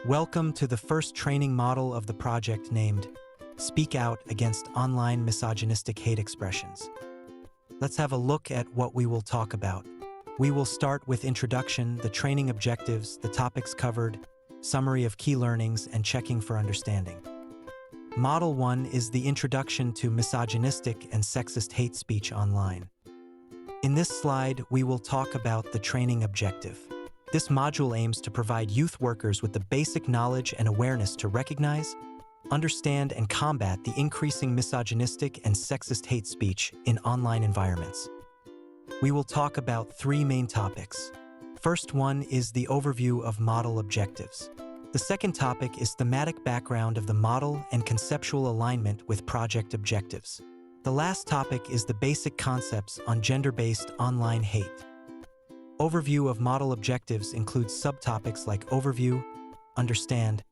Welcome to the first training model of the project named Speak Out Against Online Misogynistic Hate Expressions. Let's have a look at what we will talk about. We will start with introduction, the training objectives, the topics covered, summary of key learnings, and checking for understanding. Model 1 is the introduction to misogynistic and sexist hate speech online. In this slide, we will talk about the training objective. This module aims to provide youth workers with the basic knowledge and awareness to recognize, understand, and combat the increasing misogynistic and sexist hate speech in online environments. We will talk about three main topics. First one is the overview of model objectives. The second topic is thematic background of the model and conceptual alignment with project objectives. The last topic is the basic concepts on gender-based online hate. Overview of model objectives includes subtopics like overview, understand,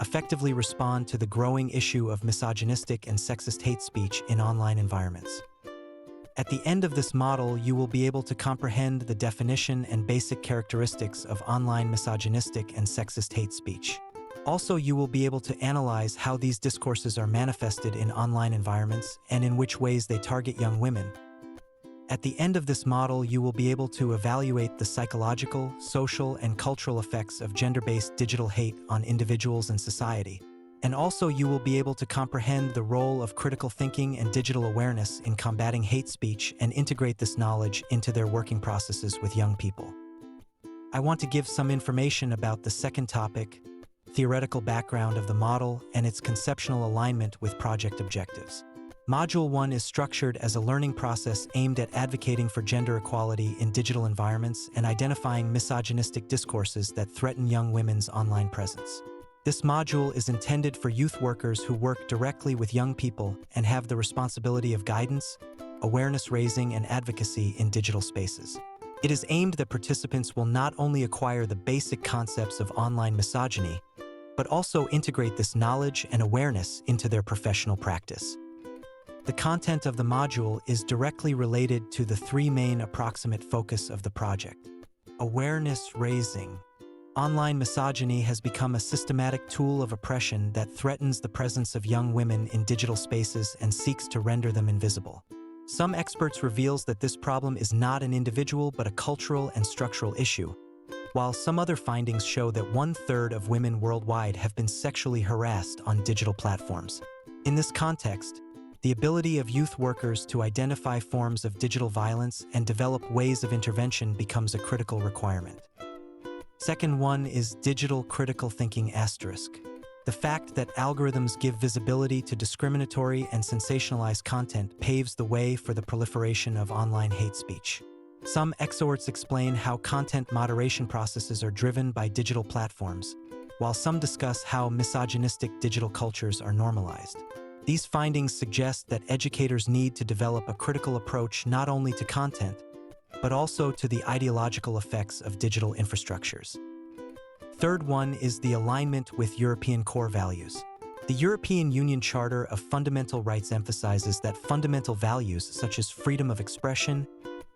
effectively respond to the growing issue of misogynistic and sexist hate speech in online environments. At the end of this model, you will be able to comprehend the definition and basic characteristics of online misogynistic and sexist hate speech. Also, you will be able to analyze how these discourses are manifested in online environments and in which ways they target young women. At the end of this model, you will be able to evaluate the psychological, social, and cultural effects of gender-based digital hate on individuals and society. And also, you will be able to comprehend the role of critical thinking and digital awareness in combating hate speech and integrate this knowledge into their working processes with young people. I want to give some information about the second topic, theoretical background of the model and its conceptual alignment with project objectives. Module 1 is structured as a learning process aimed at advocating for gender equality in digital environments and identifying misogynistic discourses that threaten young women's online presence. This module is intended for youth workers who work directly with young people and have the responsibility of guidance, awareness raising, and advocacy in digital spaces. It is aimed that participants will not only acquire the basic concepts of online misogyny, but also integrate this knowledge and awareness into their professional practice. The content of the module is directly related to the three main approximate focus of the project. Awareness raising. Online misogyny has become a systematic tool of oppression that threatens the presence of young women in digital spaces and seeks to render them invisible. Some experts reveals that this problem is not an individual but a cultural and structural issue, while some other findings show that 1/3 of women worldwide have been sexually harassed on digital platforms. In this context, the ability of youth workers to identify forms of digital violence and develop ways of intervention becomes a critical requirement. Second one is digital critical thinking asterisk. The fact that algorithms give visibility to discriminatory and sensationalized content paves the way for the proliferation of online hate speech. Some experts explain how content moderation processes are driven by digital platforms, while some discuss how misogynistic digital cultures are normalized. These findings suggest that educators need to develop a critical approach not only to content, but also to the ideological effects of digital infrastructures. Third one is the alignment with European core values. The European Union Charter of Fundamental Rights emphasizes that fundamental values such as freedom of expression,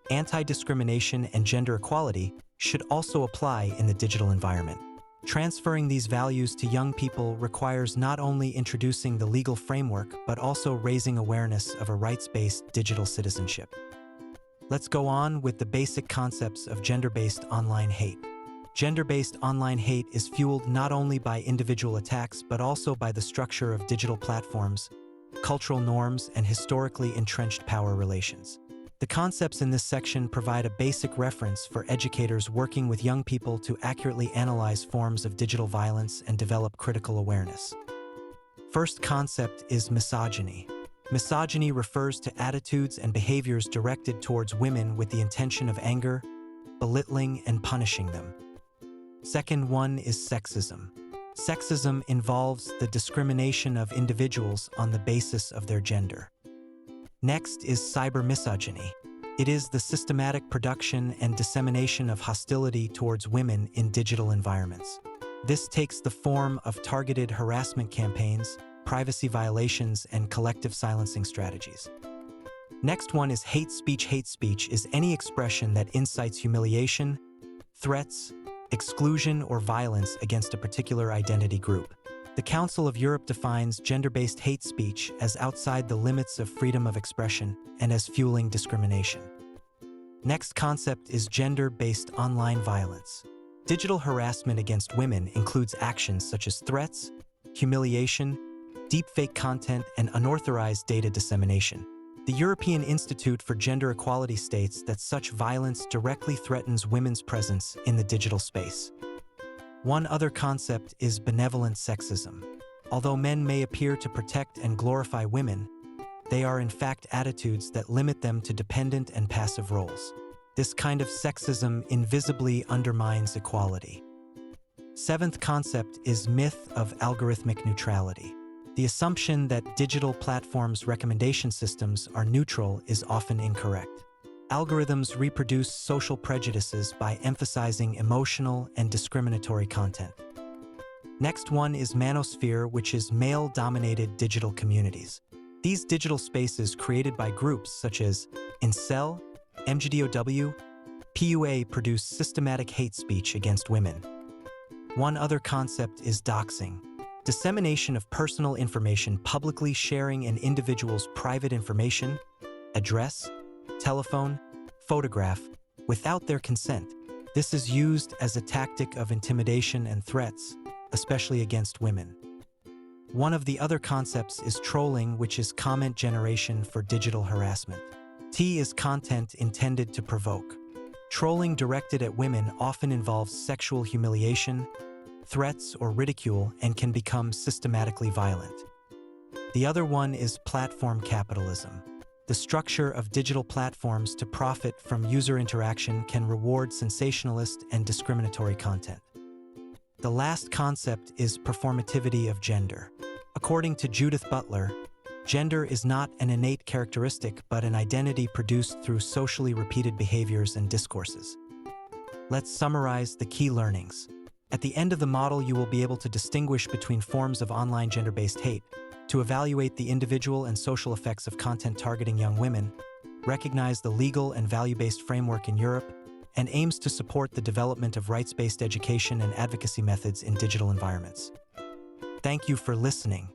anti-discrimination, and gender equality should also apply in the digital environment. Transferring these values to young people requires not only introducing the legal framework, but also raising awareness of a rights-based digital citizenship. Let's go on with the basic concepts of gender-based online hate. Gender-based online hate is fueled not only by individual attacks, but also by the structure of digital platforms, cultural norms, and historically entrenched power relations. The concepts in this section provide a basic reference for educators working with young people to accurately analyze forms of digital violence and develop critical awareness. First concept is misogyny. Misogyny refers to attitudes and behaviors directed towards women with the intention of anger, belittling, and punishing them. Second one is sexism. Sexism involves the discrimination of individuals on the basis of their gender. Next is cybermisogyny. It is the systematic production and dissemination of hostility towards women in digital environments. This takes the form of targeted harassment campaigns, privacy violations, and collective silencing strategies. Next one is hate speech. Hate speech is any expression that incites humiliation, threats, exclusion or violence against a particular identity group. The Council of Europe defines gender-based hate speech as outside the limits of freedom of expression and as fueling discrimination. Next concept is gender-based online violence. Digital harassment against women includes actions such as threats, humiliation, deepfake content, and unauthorized data dissemination. The European Institute for Gender Equality states that such violence directly threatens women's presence in the digital space. One other concept is benevolent sexism. Although men may appear to protect and glorify women, they are in fact attitudes that limit them to dependent and passive roles. This kind of sexism invisibly undermines equality. Seventh concept is myth of algorithmic neutrality. The assumption that digital platforms' recommendation systems are neutral is often incorrect. Algorithms reproduce social prejudices by emphasizing emotional and discriminatory content. Next one is manosphere, which is male-dominated digital communities. These digital spaces created by groups such as Incel, MGDOW, PUA produce systematic hate speech against women. One other concept is doxing. Dissemination of personal information, publicly sharing an individual's private information, address, telephone, photograph, without their consent. This is used as a tactic of intimidation and threats, especially against women. One of the other concepts is trolling, which is comment generation for digital harassment. T is content intended to provoke. Trolling directed at women often involves sexual humiliation, threats, or ridicule, and can become systematically violent. The other one is platform capitalism. The structure of digital platforms to profit from user interaction can reward sensationalist and discriminatory content. The last concept is performativity of gender. According to Judith Butler, gender is not an innate characteristic but an identity produced through socially repeated behaviors and discourses. Let's summarize the key learnings. At the end of the model, you will be able to distinguish between forms of online gender-based hate, to evaluate the individual and social effects of content targeting young women, recognize the legal and value-based framework in Europe, and aims to support the development of rights-based education and advocacy methods in digital environments. Thank you for listening.